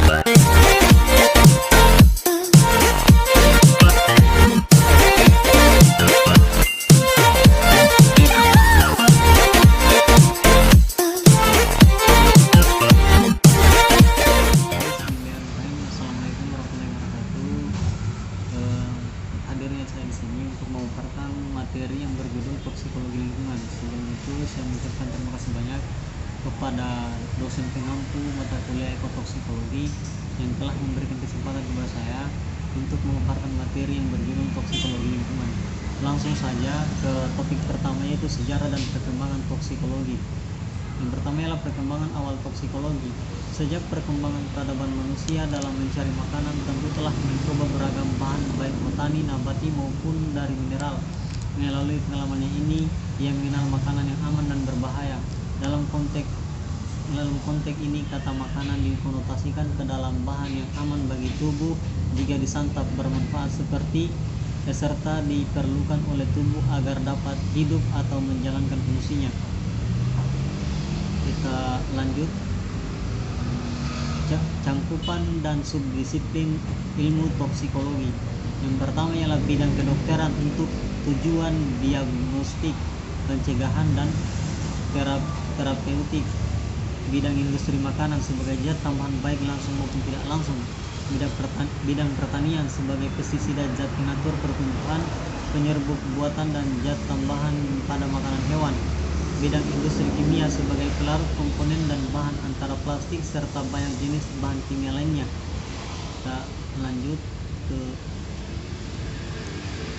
Hadirnya saya di sini untuk memaparkan materi yang berjudul toksikologi lingkungan. Sebelum itu saya mengucapkan terima kasih banyak kepada dosen pengampu mata kuliah ekotoksikologi yang telah memberikan kesempatan kepada saya untuk memaparkan materi yang berjudul toksikologi lingkungan. Langsung saja ke topik pertama, yaitu sejarah dan perkembangan toksikologi. Yang pertama ialah perkembangan awal toksikologi. Sejak perkembangan peradaban manusia dalam mencari makanan, tentu telah mencoba beragam bahan baik botani, nabati maupun dari mineral. Melalui pengalamannya ini, ia mengenal makanan yang aman dan berbahaya. Dalam konteks ini, kata makanan dikonotasikan ke dalam bahan yang aman bagi tubuh jika disantap, bermanfaat seperti serta diperlukan oleh tubuh agar dapat hidup atau menjalankan fungsinya. Kita lanjut. Cangkupan dan subdisiplin ilmu toksikologi. Yang pertama ialah bidang kedokteran untuk tujuan diagnostik, pencegahan dan terapeutik. Bidang industri makanan sebagai zat tambahan baik langsung maupun tidak langsung. Bidang pertanian sebagai pestisida, zat pengatur pertumbuhan, penyerbuk buatan dan zat tambahan pada makanan hewan. Bidang industri kimia sebagai pelarut komponen dan bahan antara plastik serta banyak jenis bahan kimia lainnya. Kita lanjut ke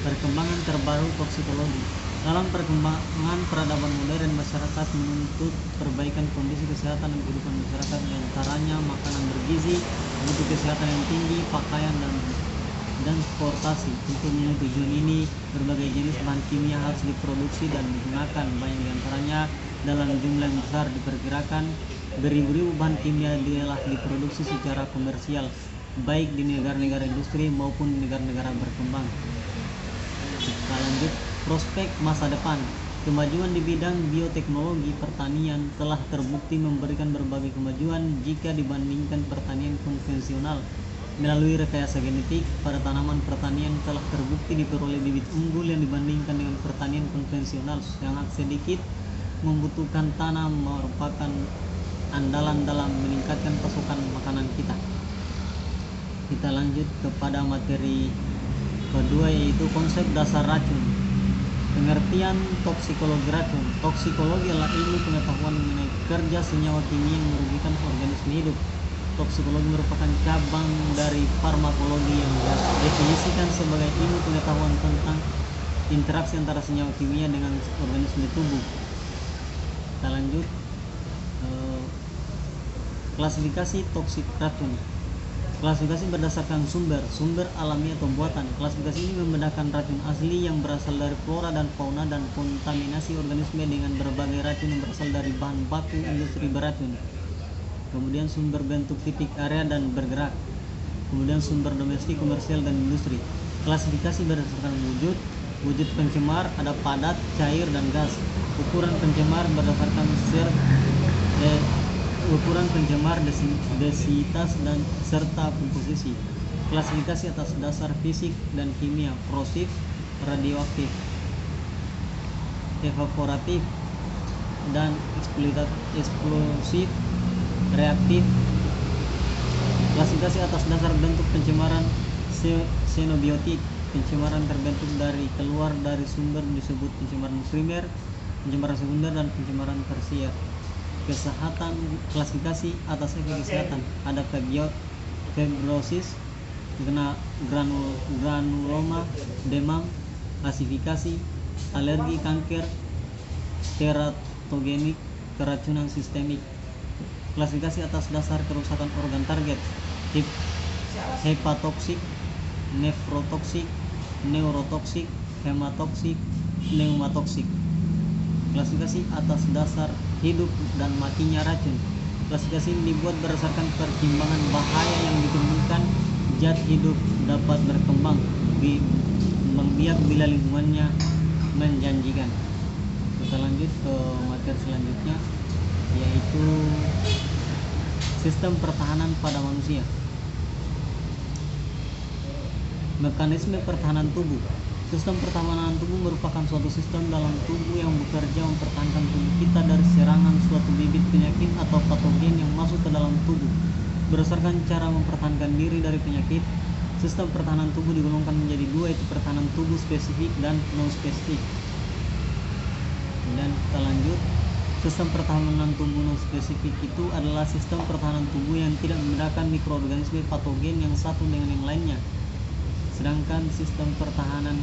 perkembangan terbaru toksikologi. Dalam perkembangan peradaban modern, masyarakat menuntut perbaikan kondisi kesehatan dan kehidupan masyarakat, diantaranya makanan bergizi, mutu kesehatan yang tinggi, pakaian dan transportasi. Untuk memenuhi tujuan ini, berbagai jenis bahan kimia harus diproduksi dan digunakan. Banyak diantaranya dalam jumlah yang besar, diperkirakan beribu-ribu bahan kimia telah diproduksi secara komersial, baik di negara-negara industri maupun di negara-negara berkembang. Kita lanjut, prospek masa depan. Kemajuan di bidang bioteknologi pertanian telah terbukti memberikan berbagai kemajuan jika dibandingkan pertanian konvensional. Melalui rekayasa genetik pada tanaman, pertanian telah terbukti diperoleh bibit unggul yang dibandingkan dengan pertanian konvensional sangat sedikit membutuhkan tanah, merupakan andalan dalam meningkatkan pasokan makanan kita. Kita lanjut kepada materi kedua, yaitu konsep dasar racun. Pengertian toksikologi racun. Toksikologi adalah ilmu pengetahuan mengenai kerja senyawa kimia yang merugikan organisme hidup. Toksikologi merupakan cabang dari farmakologi yang didefinisikan sebagai ilmu pengetahuan tentang interaksi antara senyawa kimia dengan organisme tubuh. Kita lanjut, klasifikasi toksik racun. Klasifikasi berdasarkan sumber alami atau buatan. Klasifikasi ini membedakan racun asli yang berasal dari flora dan fauna dan kontaminasi organisme dengan berbagai racun yang berasal dari bahan baku industri beracun. Kemudian sumber bentuk, titik, area dan bergerak. Kemudian sumber domestik, komersial dan industri. Klasifikasi berdasarkan wujud pencemar, ada padat, cair dan gas. Ukuran pencemar berdasarkan ukuran pencemar, densitas dan serta komposisi. Klasifikasi atas dasar fisik dan kimia, korosif, radioaktif, evaporatif dan eksplosif, reaktif. Klasifikasi atas dasar bentuk pencemaran, xenobiotik. Pencemaran terbentuk dari keluar dari sumber disebut pencemaran primer, pencemaran sekunder dan pencemaran tersier. Kesehatan. Klasifikasi atas efek kesehatan, ada fibrosis, granuloma, demam. Klasifikasi alergi, kanker, teratogenik, keracunan sistemik. Klasifikasi atas dasar kerusakan organ target, hepatotoksik, nefrotoksik, neurotoksik, hematoksik, pneumatoksik. Klasifikasi atas dasar hidup dan matinya racun. Klasifikasi ini dibuat berdasarkan pertimbangan bahaya yang ditemukan zat hidup dapat berkembang biak bila lingkungannya menjanjikan. Kita lanjut ke materi selanjutnya, yaitu sistem pertahanan pada manusia. Mekanisme pertahanan tubuh. Sistem pertahanan tubuh merupakan suatu sistem dalam tubuh yang bekerja mempertahankan tubuh kita dari serangan suatu bibit penyakit atau patogen yang masuk ke dalam tubuh. Berdasarkan cara mempertahankan diri dari penyakit, sistem pertahanan tubuh digolongkan menjadi dua, yaitu pertahanan tubuh spesifik dan non-spesifik. Dan kita lanjut. Sistem pertahanan tubuh non-spesifik itu adalah sistem pertahanan tubuh yang tidak membedakan mikroorganisme patogen yang satu dengan yang lainnya. Sedangkan sistem pertahanan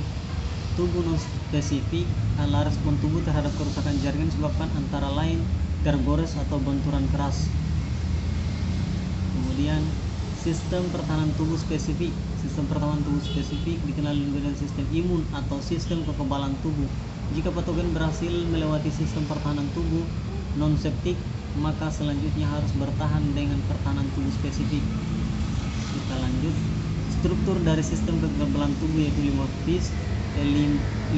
tubuh non-spesifik adalah respon tubuh terhadap kerusakan jaringan disebabkan antara lain tergores atau benturan keras. Kemudian sistem pertahanan tubuh spesifik. Sistem pertahanan tubuh spesifik dikenal dengan sistem imun atau sistem kekebalan tubuh. Jika patogen berhasil melewati sistem pertahanan tubuh non-septik, maka selanjutnya harus bertahan dengan pertahanan tubuh spesifik. Kita lanjut. Struktur dari sistem kekebalan tubuh yaitu limfofis,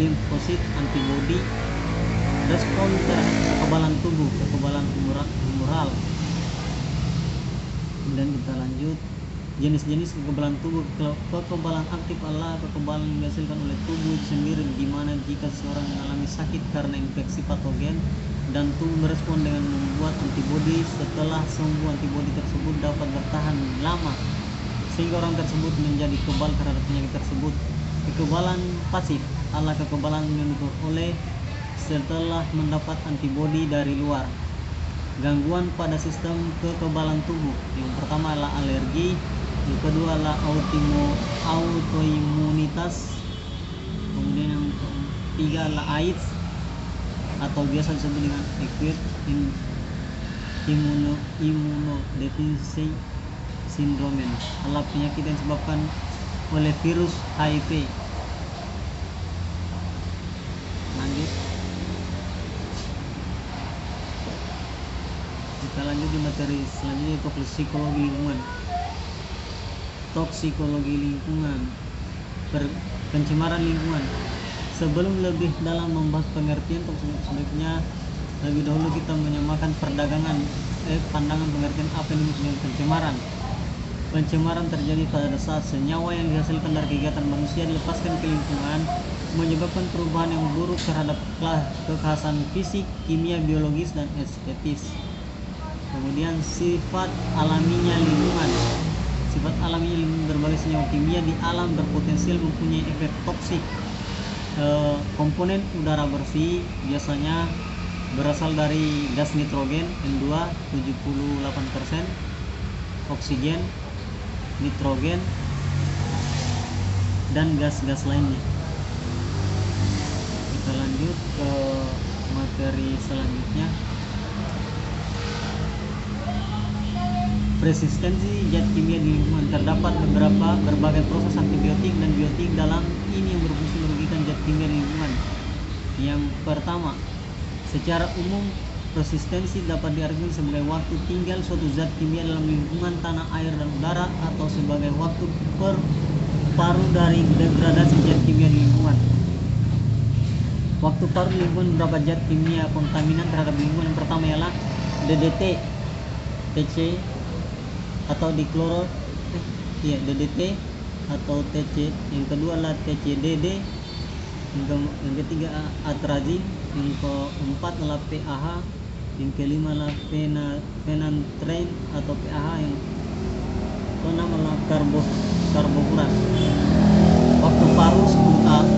limfosit, antibodi, respon terhadap kekebalan tubuh, kekebalan humoral. Dan kita lanjut. Jenis-jenis kekebalan tubuh. Kekebalan aktif adalah kekebalan yang dihasilkan oleh tubuh sendiri, di mana jika seorang mengalami sakit karena infeksi patogen dan tubuh merespon dengan membuat antibodi, setelah sembuh antibodi tersebut dapat bertahan lama sehingga orang tersebut menjadi kebal terhadap penyakit tersebut. Kekebalan pasif adalah kekebalan yang diperoleh setelah mendapat antibodi dari luar. Gangguan pada sistem kekebalan tubuh. Yang pertama adalah alergi, yang kedua adalah autoimunitas, kemudian yang ketiga adalah AIDS atau biasa disebut dengan acute immunodeficiency syndrome, adalah penyakit yang disebabkan oleh virus HIV. Lanjut. Kita lanjut di materi selanjutnya, toksikologi lingkungan. Toksikologi lingkungan, pencemaran lingkungan. Sebelum lebih dalam membahas pengertian toksikologi, sebaiknya lebih dahulu kita menyamakan pandangan pengertian apa yang dimaksud dengan pencemaran. Pencemaran terjadi pada saat senyawa yang dihasilkan dari kegiatan manusia dilepaskan ke lingkungan, menyebabkan perubahan yang buruk terhadap kekhasan fisik, kimia, biologis, dan estetis. Kemudian sifat alaminya lingkungan. Sifat alaminya lingkungan, berbagai senyawa kimia di alam berpotensial mempunyai efek toksik. Komponen udara bersih biasanya berasal dari gas nitrogen N2 78%, oksigen, nitrogen, dan gas-gas lainnya. Kita lanjut ke materi selanjutnya. Resistensi zat kimia di lingkungan. Terdapat berbagai proses antibiotik dan biotik dalam ini yang berfungsi merugikan zat kimia di lingkungan. Yang pertama, secara umum resistensi dapat diartikan sebagai waktu tinggal suatu zat kimia dalam lingkungan tanah, air, dan udara, atau sebagai waktu paruh dari degradasi zat kimia di lingkungan. Waktu paruh di lingkungan beberapa zat kimia kontaminan terhadap lingkungan. Yang pertama ialah DDT, TC atau DDT atau TC. Yang kedua adalah TCDD. Yang ketiga atrazin. Yang keempat adalah PAH. Yang kelima adalah phenanthrene atau PAH. Yang keenam adalah karbofuran. Waktu paruh 10 tahun,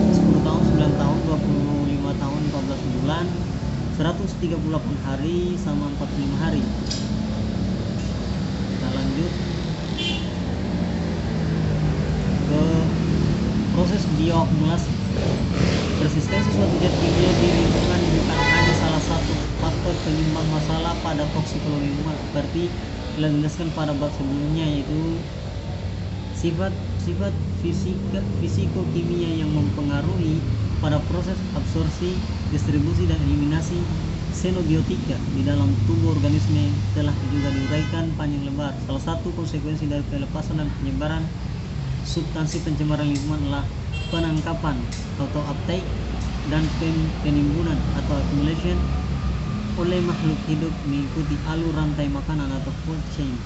9 tahun, 25 tahun, 14 bulan, 138 hari sama 45 hari. Kita lanjut ke proses bioakumulasi. Resistensi suatu zat kimia di lingkungan bukan hanya salah satu faktor penyumbang masalah pada toksikologi lingkungan, seperti telah dijelaskan pada bab sebelumnya, yaitu sifat fisiko-kimia yang mempengaruhi pada proses absorpsi, distribusi, dan eliminasi xenobiotika di dalam tubuh organisme telah juga diuraikan panjang lebar. Salah satu konsekuensi dari pelepasan dan penyebaran substansi pencemaran lingkungan adalah penangkapan atau uptake dan penimbunan atau accumulation oleh makhluk hidup mengikuti alur rantai makanan atau food chain.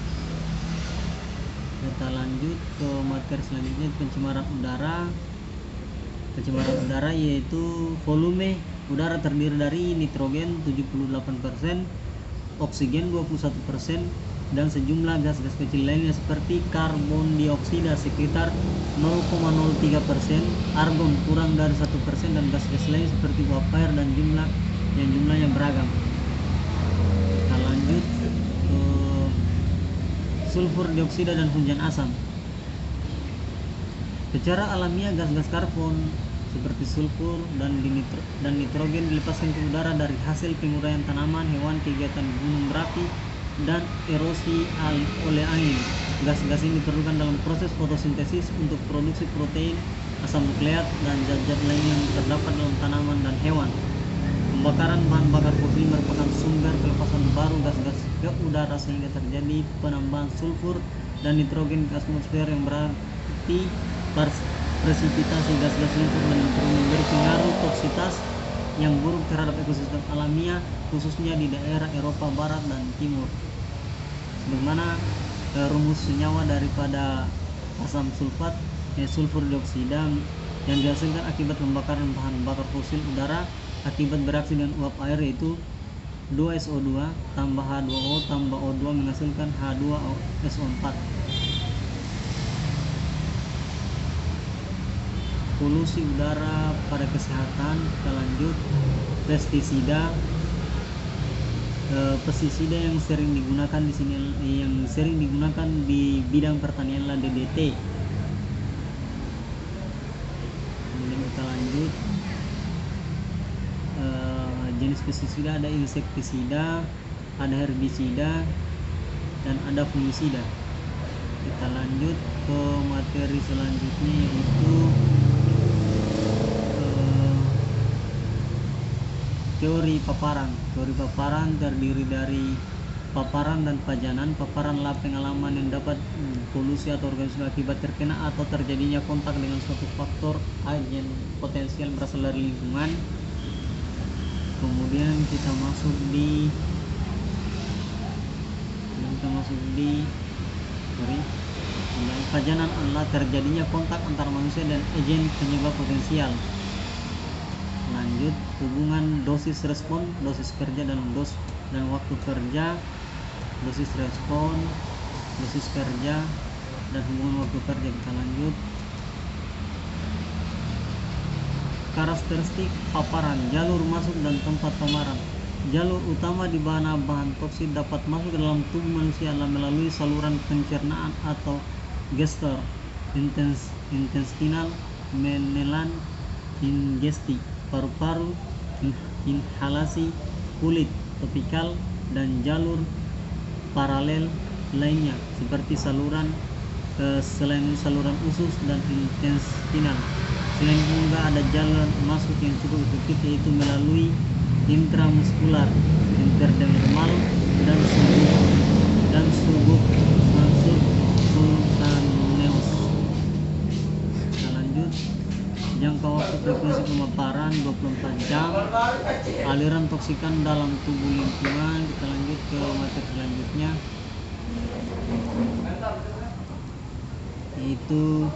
Kita lanjut ke materi selanjutnya, pencemaran udara. Pencemaran udara yaitu volume udara terdiri dari nitrogen 78%, oksigen 21%, dan sejumlah gas-gas kecil lainnya seperti karbon dioksida sekitar 0,03%, argon kurang dari 1%, dan gas-gas lain seperti uap air dan jumlahnya beragam. Kita lanjut ke sulfur dioksida dan hujan asam. Secara alamiah gas-gas karbon seperti sulfur dan nitrogen dilepaskan ke udara dari hasil penguraian tanaman, hewan, kegiatan gunung berapi, dan erosi oleh angin. Gas-gas ini diperlukan dalam proses fotosintesis untuk produksi protein, asam nukleat, dan zat-zat lain yang terdapat dalam tanaman dan hewan. Pembakaran bahan bakar fosil merupakan sumber pelepasan baru gas-gas ke udara sehingga terjadi penambahan sulfur dan nitrogen ke atmosfer yang berarti presipitasi gas-gas sulfur dan nitrogen memberi pengaruh toksitas yang buruk terhadap ekosistem alamiah, khususnya di daerah Eropa Barat dan Timur. Sebagaimana rumus senyawa daripada asam sulfat, sulfur dioksida yang dihasilkan akibat pembakaran bahan bakar fosil udara akibat bereaksi dengan uap air, yaitu 2SO2 tambah H2O tambah O2 menghasilkan H2SO4. Polusi udara pada kesehatan. Kita lanjut, pestisida. Pestisida yang sering digunakan di sini, yang sering digunakan di bidang pertanian adalah DDT. Kemudian kita lanjut, jenis pestisida ada insektisida, ada herbisida, dan ada fungisida. Kita lanjut ke materi selanjutnya, yaitu teori paparan. Teori paparan terdiri dari paparan dan pajanan. Paparan adalah pengalaman yang dapat polusi atau organisme akibat terkena atau terjadinya kontak dengan suatu faktor agen potensial berasal dari lingkungan. Kemudian kita masuk di pajanan adalah terjadinya kontak antara manusia dan agen penyebab potensial. Lanjut, hubungan dosis respon, dosis kerja dan waktu kerja, dosis respon, dosis kerja, dan hubungan waktu kerja. Kita lanjut, karakteristik paparan, jalur masuk dan tempat paparan. Jalur utama di mana bahan toksit dapat masuk ke dalam tubuh manusia adalah melalui saluran pencernaan atau gestor, intestinal, menelan, ingesti, paru-paru, inhalasi, kulit, topikal, dan jalur paralel lainnya seperti selain saluran usus dan intestinal. Selain itu juga ada jalan masuk yang cukup efektif, yaitu melalui intramuskular, interdermal, dan subcutaneous. Kita lanjut, jangka waktu frekuensi pemaparan 24 jam, aliran toksikan dalam tubuh lingkungan. Kita lanjut ke materi selanjutnya, yaitu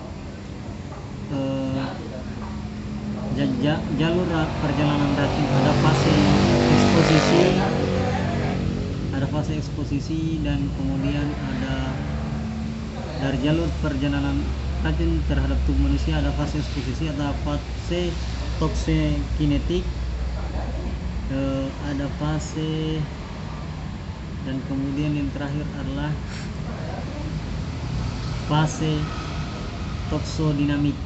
jalur perjalanan racun. Ada fase eksposisi, dan kemudian ada dari jalur perjalanan racun terhadap tubuh manusia ada fase eksposisi, ada fase toksikinetik, ada fase, dan kemudian yang terakhir adalah fase toksodinamik.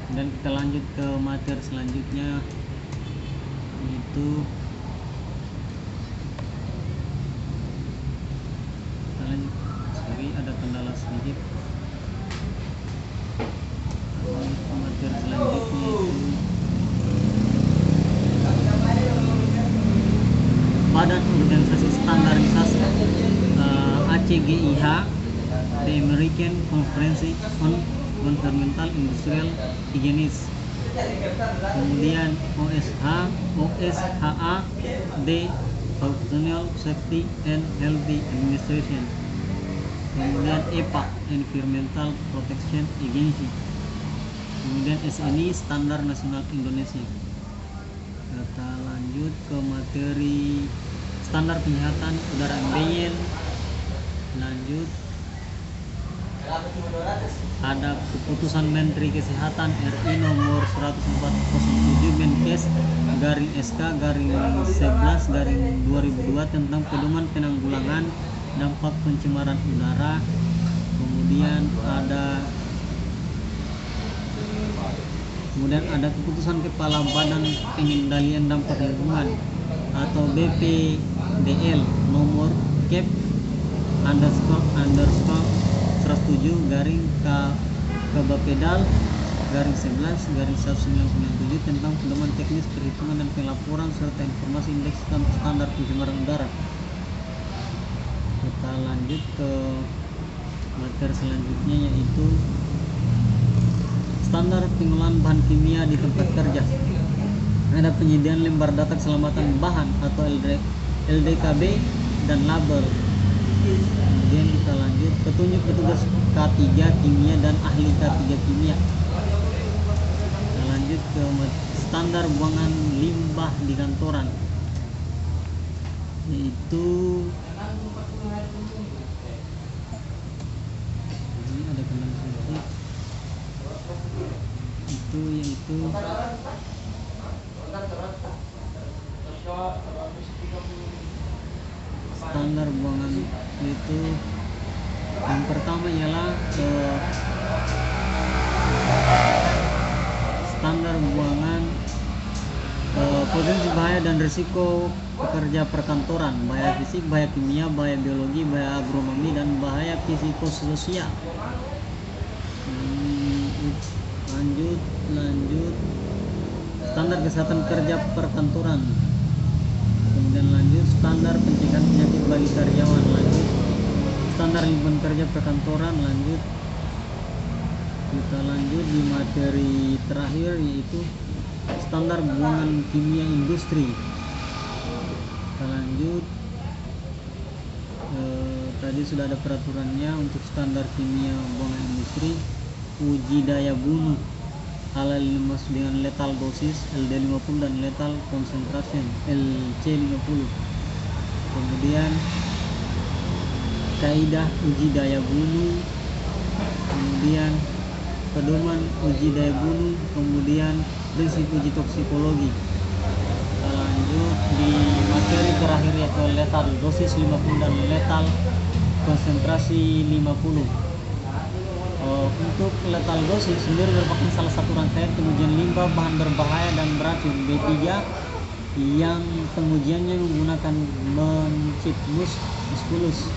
Dan kita lanjut ke materi selanjutnya, yaitu ada kendala sedikit. Materi selanjutnya itu Badan Organisasi Standarisasi ACGIH, The American Conference on Environmental Industrial Hygiene. Kemudian OSHA, The Occupational Safety and Healthy Administration. kemudian EPA Environmental Protection Agency, kemudian SNI Standar Nasional Indonesia. Kita lanjut ke materi standar penyihatan udara MBL. Lanjut, ada keputusan Menteri Kesehatan RI nomor 1407 Menkes garing SK garing 11 garing 2002 tentang pedoman penanggulangan dampak pencemaran udara. Kemudian ada keputusan Kepala Badan Pengendalian Dampak Lingkungan atau BPDL nomor Kep underscore 107 garing Kabapedal garing 11 garing 1997 tentang pedoman teknis perhitungan dan pelaporan serta informasi indeks standar pencemaran udara. Kita lanjut ke materi selanjutnya, yaitu standar pengolahan bahan kimia di tempat kerja. Ada penyediaan lembar data keselamatan bahan atau LDKB dan label. Kemudian kita lanjut petunjuk petugas K3 kimia dan ahli K3 kimia. Kita lanjut ke standar buangan limbah di kantoran, yaitu ini ada kenal sedikit, yaitu standar buangan itu yang pertama ialah standar buangan potensi bahaya dan risiko pekerja perkantoran, bahaya fisik, bahaya kimia, bahaya biologi, bahaya agronomi, dan bahaya psikososial. Lanjut standar kesehatan kerja perkantoran. Kemudian lanjut standar pencegahan penyakit bagi karyawan. Lanjut standar lingkungan kerja perkantoran. Lanjut kita lanjut di materi terakhir, yaitu standar buangan kimia industri. Kita lanjut, tadi sudah ada peraturannya untuk standar kimia buangan industri. Uji daya bunuh ala dimaksud dengan lethal dosis LD50 dan lethal concentration LC50. Kemudian kaidah uji daya bunuh, kemudian pedoman uji daya bunuh, kemudian prinsip uji toksikologi. Kita lanjut di materi terakhir, yaitu lethal dosis 50 dan lethal konsentrasi 50. Untuk lethal dosis sendiri merupakan salah satu rangkaian pengujian limbah bahan berbahaya dan beracun B3 yang pengujiannya menggunakan mencipmus musculus.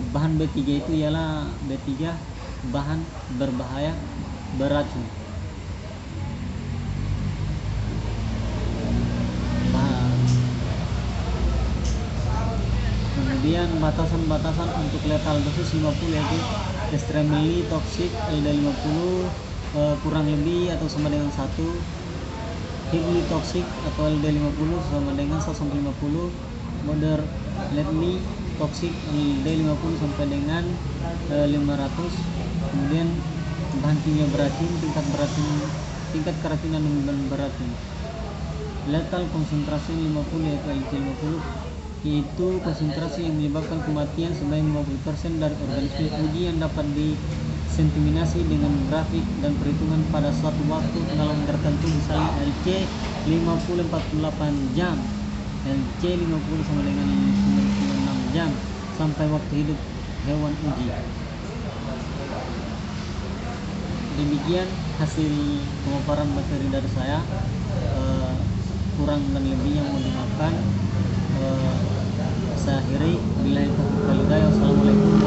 Bahan B3 itu ialah B3 bahan berbahaya beracun. Kemudian batasan-batasan untuk lethal dosis 50, yaitu extremely toxic LD50 kurang lebih atau sama dengan 1, highly toxic atau LD50 sama dengan 150, moderately toxic LD50 sampai dengan 500. Kemudian bahan kimia beracun, tingkat keracunan dan beracun. Lethal konsentrasi 50 yaitu LC50, yaitu konsentrasi yang menyebabkan kematian sebanyak 50% dari organisme uji yang dapat disensiminasi dengan grafik dan perhitungan pada suatu waktu dalam tertentu, misalnya LC 50 48 jam, LC 50 sama dengan 96 jam sampai waktu hidup hewan uji. Demikian hasil pemaparan materi dari saya. Kurang dan lebihnya mohon dimaafkan. Saya akhiri. Wassalamualaikum